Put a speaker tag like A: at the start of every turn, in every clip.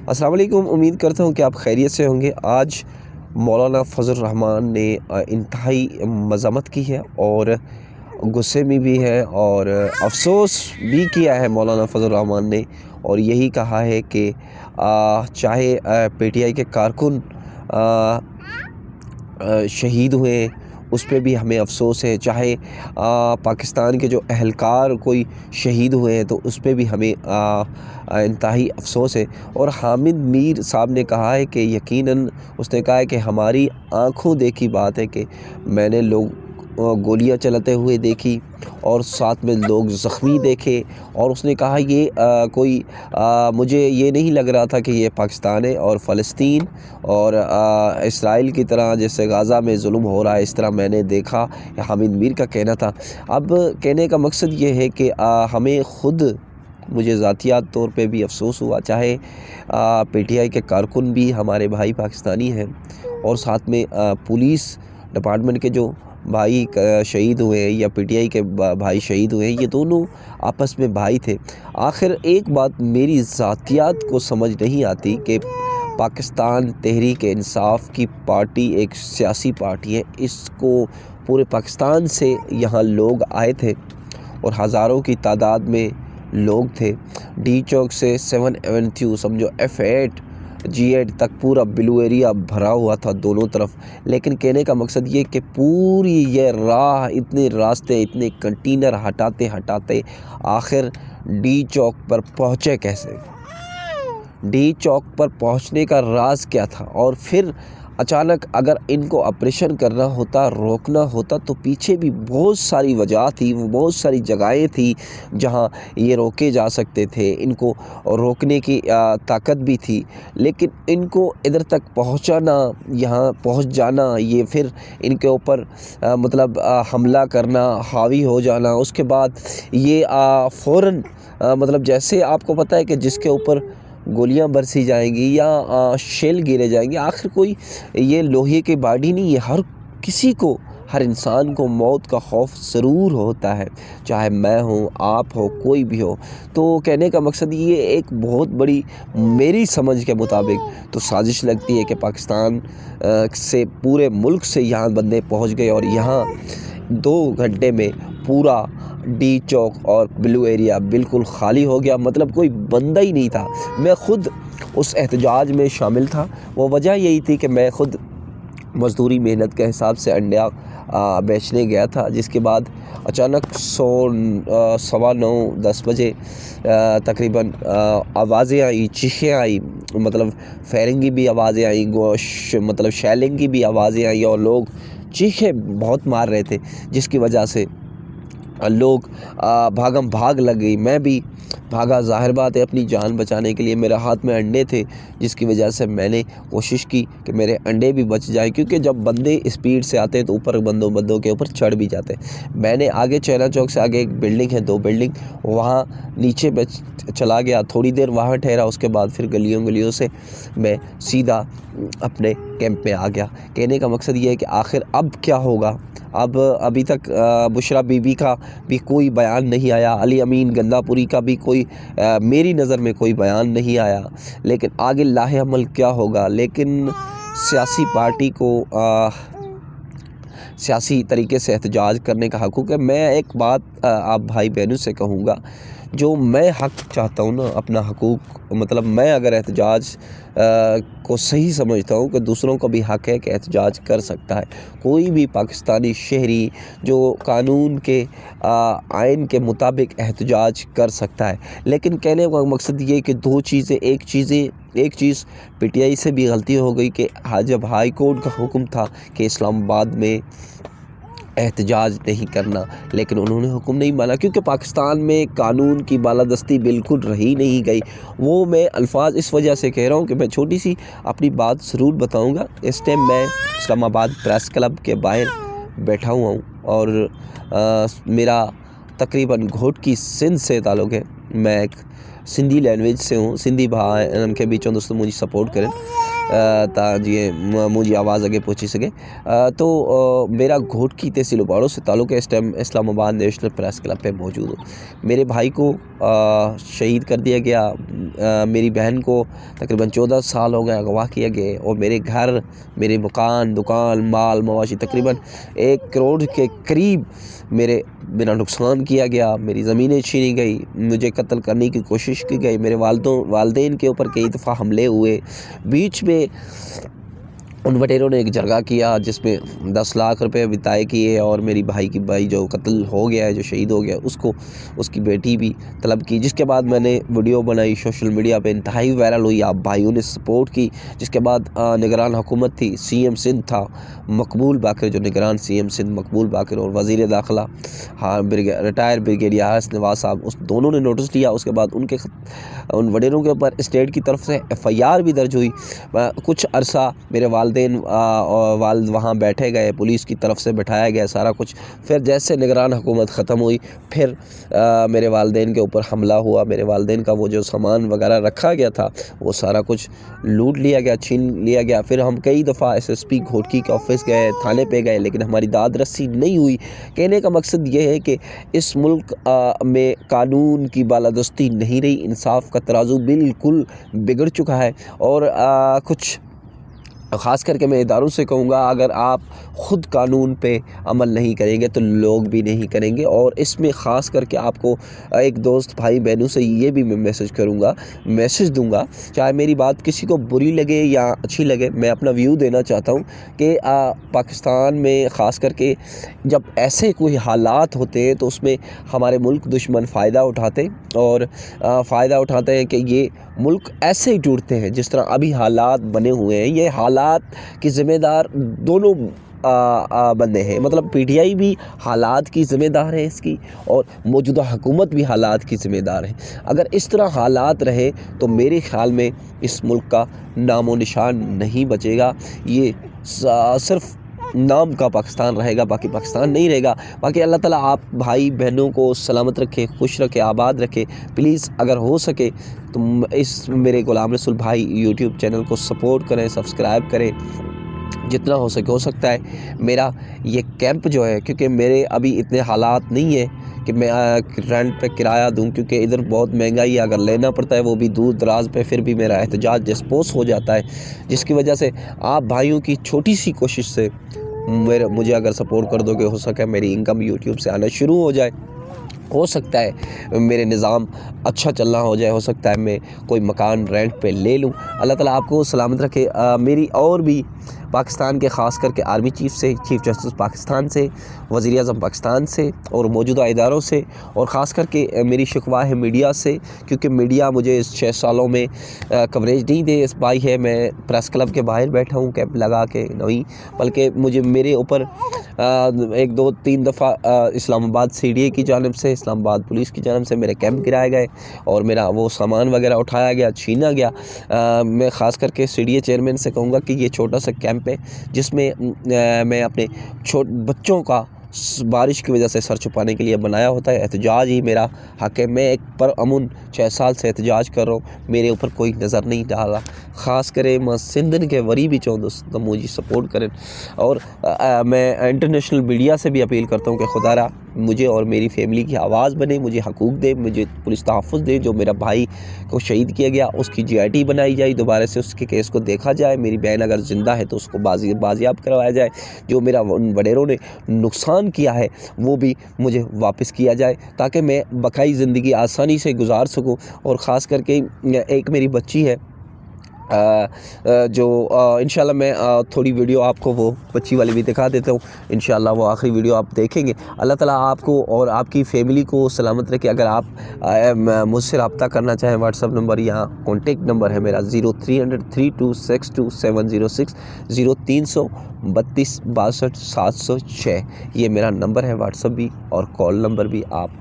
A: अस्सलाम वालेकुम। उम्मीद करता हूँ कि आप खैरियत से होंगे। आज मौलाना फ़ज़ल रहमान ने इंतहाई मज़म्मत की है और गुस्से में भी है और अफ़सोस भी किया है मौलाना फ़ज़ल रहमान ने, और यही कहा है कि चाहे पीटीआई के कारकुन शहीद हुए उस पे भी हमें अफ़सोस है, चाहे पाकिस्तान के जो अहलकार कोई शहीद हुए हैं तो उस पे भी हमें इंतहाई अफ़सोस है। और हामिद मीर साहब ने कहा है कि यकीनन उसने कहा है कि हमारी आँखों देखी बात है कि मैंने लोग गोलियां चलाते हुए देखी और साथ में लोग ज़ख्मी देखे, और उसने कहा ये मुझे ये नहीं लग रहा था कि ये पाकिस्तान है और फ़लस्तीन और इसराइल की तरह जैसे गाज़ा में जुल्म हो रहा है इस तरह मैंने देखा। हामिद मीर का कहना था। अब कहने का मकसद ये है कि हमें ख़ुद मुझे ज़ातियात तौर पे भी अफ़सोस हुआ, चाहे पीटीआई के कारकुन भी हमारे भाई पाकिस्तानी हैं और साथ में पुलिस डिपार्टमेंट के जो भाई शहीद हुए हैं या पीटीआई के भाई शहीद हुए हैं, ये दोनों आपस में भाई थे। आखिर एक बात मेरी ज़ातियात को समझ नहीं आती कि पाकिस्तान तहरीक इंसाफ की पार्टी एक सियासी पार्टी है, इसको पूरे पाकिस्तान से यहाँ लोग आए थे और हज़ारों की तादाद में लोग थे। डी चौक से 7 एवेन्यू समझो F8 G8 तक पूरा ब्लू एरिया भरा हुआ था दोनों तरफ। लेकिन कहने का मकसद ये कि पूरी ये राह, इतने रास्ते, इतने कंटेनर हटाते हटाते आखिर डी चौक पर पहुँचे कैसे? डी चौक पर पहुंचने का राज क्या था? और फिर अचानक अगर इनको ऑपरेशन करना होता, रोकना होता, तो पीछे भी बहुत सारी वजह थी, वो बहुत सारी जगहें थी जहां ये रोके जा सकते थे, इनको रोकने की ताकत भी थी। लेकिन इनको इधर तक पहुंचाना, यहाँ पहुंच जाना, ये फिर इनके ऊपर मतलब हमला करना, हावी हो जाना, उसके बाद ये फ़ौरन मतलब जैसे आपको पता है कि जिसके ऊपर गोलियां बरसी जाएंगी या शेल गिरे जाएंगे, आखिर कोई ये लोहे की बॉडी नहीं है। हर किसी को, हर इंसान को मौत का खौफ ज़रूर होता है, चाहे मैं हूँ, आप हो, कोई भी हो। तो कहने का मकसद ये एक बहुत बड़ी मेरी समझ के मुताबिक तो साजिश लगती है कि पाकिस्तान से, पूरे मुल्क से यहाँ बंदे पहुँच गए और यहाँ 2 घंटे में पूरा डी चौक और ब्लू एरिया बिल्कुल ख़ाली हो गया। मतलब कोई बंदा ही नहीं था। मैं ख़ुद उस एहतजाज में शामिल था। वो वजह यही थी कि मैं ख़ुद मज़दूरी मेहनत के हिसाब से अंडा बेचने गया था, जिसके बाद अचानक 9:15-10 बजे तकरीबन आवाज़ें आई, चीखें आई, मतलब फायरिंग की भी आवाज़ें आई, मतलब शैलिंग की भी आवाज़ें आई और लोग चीखें बहुत मार रहे थे, जिसकी वजह से लोग भागम भाग लग गई। मैं भी भागा, ज़ाहिर बात है अपनी जान बचाने के लिए। मेरे हाथ में अंडे थे, जिसकी वजह से मैंने कोशिश की कि मेरे अंडे भी बच जाएं, क्योंकि जब बंदे स्पीड से आते हैं तो ऊपर बंदों के ऊपर चढ़ भी जाते हैं। मैंने आगे चैना चौक से आगे एक बिल्डिंग है, 2 बिल्डिंग, वहाँ नीचे मैं चला गया, थोड़ी देर वहाँ ठहरा, उसके बाद फिर गलियों से मैं सीधा अपने कैंप में आ गया। कहने का मकसद ये है कि आखिर अब क्या होगा। अब अभी तक बुशरा बीबी का भी कोई बयान नहीं आया, अली अमीन गंदापुरी का भी कोई मेरी नज़र में कोई बयान नहीं आया। लेकिन आगे लाहे अमल क्या होगा। लेकिन सियासी पार्टी को सियासी तरीके से एहतजाज करने का हक़ है। मैं एक बात आप भाई बहनों से कहूँगा, जो मैं हक़ चाहता हूँ ना अपना हकूक़, मतलब मैं अगर एहतजाज को सही समझता हूँ कि दूसरों का भी हक़ है कि एहतजाज कर सकता है। कोई भी पाकिस्तानी शहरी जो कानून के आइन के मुताबिक एहतजाज कर सकता है। लेकिन कहने का मकसद ये कि 2 चीज़ें, एक चीज़ पीटीआई से भी गलती हो गई कि जब हाई कोर्ट का हुक्म था कि इस्लामाबाद में एहतजाज नहीं करना, लेकिन उन्होंने हुक्म नहीं माना, क्योंकि पाकिस्तान में कानून की बालादस्ती बिल्कुल रही नहीं गई। वो मैं अल्फाज इस वजह से कह रहा हूँ कि मैं छोटी सी अपनी बात ज़रूर बताऊँगा। इस टाइम मैं इस्लामाबाद प्रेस क्लब के बाहर बैठा हुआ हूँ और मेरा तकरीबन घोट की सिंध से ताल्लुक़ है। मैं एक सिंधी लैंग्वेज से हूँ, सिंधी भाई के बीचों दोस्तों मुझे सपोर्ट करें। जीअं मुंहिंजी आवाज़ अॻे पहुची सघे। तो मेरा घोटकी तहसील उबाड़ो से ताल्लुक़ है, इस time Islamabad national press club पे मौजूद हूँ। मेरे भाई को शहीद कर दिया गया, मेरी बहन को तकरीबन 14 साल हो गए अगवा किया गया, और मेरे घर, मेरे मकान, दुकान, माल मवाशी तकरीबन 1 करोड़ के करीब मेरा नुकसान किया गया। मेरी ज़मीनें छीनी गई, मुझे कत्ल करने की कोशिश की गई, मेरे वालदेन के ऊपर कई दफ़ा हमले हुए। बीच में उन वटेरों ने एक जरगा किया जिसमें 10 लाख रुपए बिताए किए, और मेरी भाई जो कत्ल हो गया है, जो शहीद हो गया, उसको उसकी बेटी भी तलब की। जिसके बाद मैंने वीडियो बनाई, सोशल मीडिया पे इंतहाई वायरल हुई, आप भाइयों ने सपोर्ट की। जिसके बाद निगरान हुकूमत थी, CM सिंध था मकबूल बाकर, जो निगरान CM सिंध मकबूल बाकर, और वज़ीर दाखिला रिटायर ब्रिगेडियर हारिस नवाज साहब, उस दोनों ने नोटिस लिया। उसके बाद उन वडेरों के ऊपर स्टेट की तरफ से FIR भी दर्ज हुई। कुछ अरसा मेरे वालिद वहाँ बैठे गए, पुलिस की तरफ से बैठाया गया सारा कुछ। फिर जैसे निगरान हुकूमत ख़त्म हुई, फिर मेरे वालिदैन के ऊपर हमला हुआ। मेरे वालिदैन का वो जो सामान वगैरह रखा गया था, वो सारा कुछ लूट लिया गया, छीन लिया गया। फिर हम कई दफ़ा SSP घोटकी के ऑफिस गए, थाने पे गए, लेकिन हमारी दाद रस्सी नहीं हुई। कहने का मकसद ये है कि इस मुल्क में कानून की बालादस्ती नहीं रही, इंसाफ का तराजू बिल्कुल बिगड़ चुका है। और कुछ ख़ास करके मैं इदारों से कहूँगा, अगर आप ख़ुद कानून पे अमल नहीं करेंगे तो लोग भी नहीं करेंगे। और इसमें ख़ास करके आपको एक दोस्त भाई बहनों से ये भी मैं मैसेज दूँगा, चाहे मेरी बात किसी को बुरी लगे या अच्छी लगे, मैं अपना व्यू देना चाहता हूँ कि पाकिस्तान में ख़ास करके जब ऐसे कोई हालात होते हैं तो उसमें हमारे मुल्क दुश्मन फ़ायदा उठाते, और फ़ायदा उठाते हैं कि ये मुल्क ऐसे ही टूटते हैं जिस तरह अभी हालात बने हुए हैं। ये हालात की ज़िम्मेदार दोनों बंदे हैं, मतलब PTI भी हालात की ज़िम्मेदार है इसकी, और मौजूदा हुकूमत भी हालात की ज़िम्मेदार है। अगर इस तरह हालात रहे तो मेरे ख़्याल में इस मुल्क का नामो निशान नहीं बचेगा। ये सिर्फ़ नाम का पाकिस्तान रहेगा, बाकी पाकिस्तान नहीं रहेगा। बाकी अल्लाह ताला आप भाई बहनों को सलामत रखे, खुश रखे, आबाद रखे। प्लीज़ अगर हो सके तो इस मेरे गुलाम रसूल भाई यूट्यूब चैनल को सपोर्ट करें, सब्सक्राइब करें, जितना हो सके। हो सकता है मेरा ये कैंप जो है, क्योंकि मेरे अभी इतने हालात नहीं है कि मैं रेंट पे किराया दूं, क्योंकि इधर बहुत महंगाई है, अगर लेना पड़ता है वो भी दूर दराज पे, फिर भी मेरा एहतजाज डिस्पोज हो जाता है। जिसकी वजह से आप भाइयों की छोटी सी कोशिश से मुझे अगर सपोर्ट कर दोगे, हो सके मेरी इनकम यूट्यूब से आना शुरू हो जाए। हो सकता है मेरे निज़ाम अच्छा चलना हो जाए, हो सकता है मैं कोई मकान रेंट पे ले लूँ। अल्लाह ताला आपको सलामत रखे। मेरी और भी पाकिस्तान के ख़ास करके आर्मी चीफ़ से, चीफ़ जस्टिस पाकिस्तान से, वज़ीर आज़म पाकिस्तान से और मौजूदा इदारों से, और ख़ास करके मेरी शिकवा है मीडिया से, क्योंकि मीडिया मुझे इस 6 सालों में कवरेज नहीं दे पाई है। मैं प्रेस क्लब के बाहर बैठा हूँ कैंप लगा के नहीं, बल्कि मुझे मेरे ऊपर 1, 2, 3 दफ़ा इस्लामाबाद CDA की जानिब से, इस्लामाबाद पुलिस की जानिब से मेरे कैंप गिराए गए, और मेरा वो सामान वगैरह उठाया गया, छीना गया। मैं ख़ास करके CDA चेयरमैन से कहूँगा कि ये छोटा सा कैंप है जिसमें मैं अपने बच्चों का बारिश की वजह से सर छुपाने के लिए बनाया होता है। एहतजाज ही मेरा हक़ है। मैं एक पर 6 साल से एहतजाज कर रहा हूँ, मेरे ऊपर कोई नज़र नहीं डाला। ख़ास करे मां सिंधन के वरी भी चौं दोस्त मुझे सपोर्ट करें। और मैं इंटरनेशनल मीडिया से भी अपील करता हूँ कि खुदारा मुझे और मेरी फैमिली की आवाज़ बने, मुझे हकूक़ दे, मुझे पुलिस तहफ़्फ़ुज़ दे। जो मेरा भाई को शहीद किया गया उसकी GIT बनाई जाए, दोबारा से उसके केस को देखा जाए। मेरी बहन अगर ज़िंदा है तो उसको बाजियाब करवाया जाए। जो मेरा उन वडेरों ने नुकसान किया है वो भी मुझे वापस किया जाए, ताकि मैं बकाई ज़िंदगी आसानी से गुजार सकूं। और ख़ास करके एक मेरी बच्ची है जो इंशाल्लाह मैं थोड़ी वीडियो आपको वो बच्ची वाली भी दिखा देता हूँ। इंशाल्लाह वो आखिरी वीडियो आप देखेंगे। अल्लाह ताला आपको और आपकी फ़ैमिली को सलामत रखे। अगर आप मुझसे रब्ता करना चाहें, व्हाट्सअप नंबर या कॉन्टेक्ट नंबर है मेरा 0300 3262 706 0332 62 706। ये मेरा नंबर है, व्हाट्सअप भी और कॉल नंबर भी, आप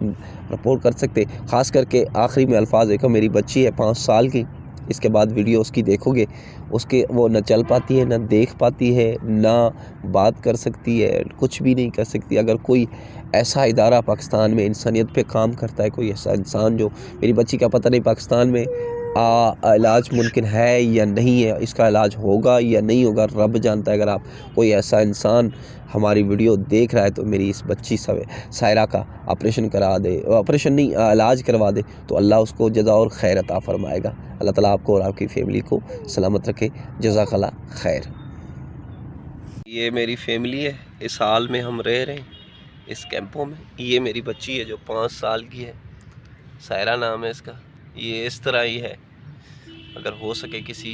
A: रिपोर्ट कर सकते। ख़ास करके आखिरी में अल्फाज देखो, मेरी बच्ची है 5 साल की, इसके बाद वीडियो उसकी देखोगे, उसके वो न चल पाती है, न देख पाती है, ना बात कर सकती है, कुछ भी नहीं कर सकती। अगर कोई ऐसा इदारा पाकिस्तान में इंसानियत पे काम करता है, कोई ऐसा इंसान जो, मेरी बच्ची का पता नहीं पाकिस्तान में इलाज मुमकिन है या नहीं है, इसका इलाज होगा या नहीं होगा, रब जानता है। अगर आप कोई ऐसा इंसान हमारी वीडियो देख रहा है तो मेरी इस बच्ची सायरा का ऑपरेशन करा दे, ऑपरेशन नहीं इलाज करवा दे, तो अल्लाह उसको जज़ा और खैर अता फ़रमाएगा। अल्लाह ताला आपको और आपकी फ़ैमिली को सलामत रखे। जज़ाकल्लाह खैर। ये मेरी फैमिली है, इस हाल में हम रह रहे हैं इस कैंपों में। ये मेरी बच्ची है जो 5 साल की है, सायरा नाम है इसका। ये इस तरह ही है। अगर हो सके किसी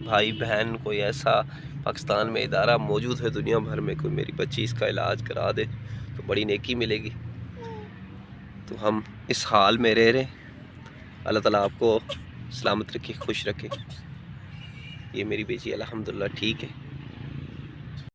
A: भाई बहन कोई ऐसा पाकिस्तान में इदारा मौजूद है, दुनिया भर में, कोई मेरी बच्ची इसका इलाज करा दे तो बड़ी नेकी मिलेगी। तो हम इस हाल में रह रहे हैं। अल्लाह ताला आपको सलामत रखे, खुश रखे। ये मेरी बेटी अल्हम्दुलिल्लाह ठीक है।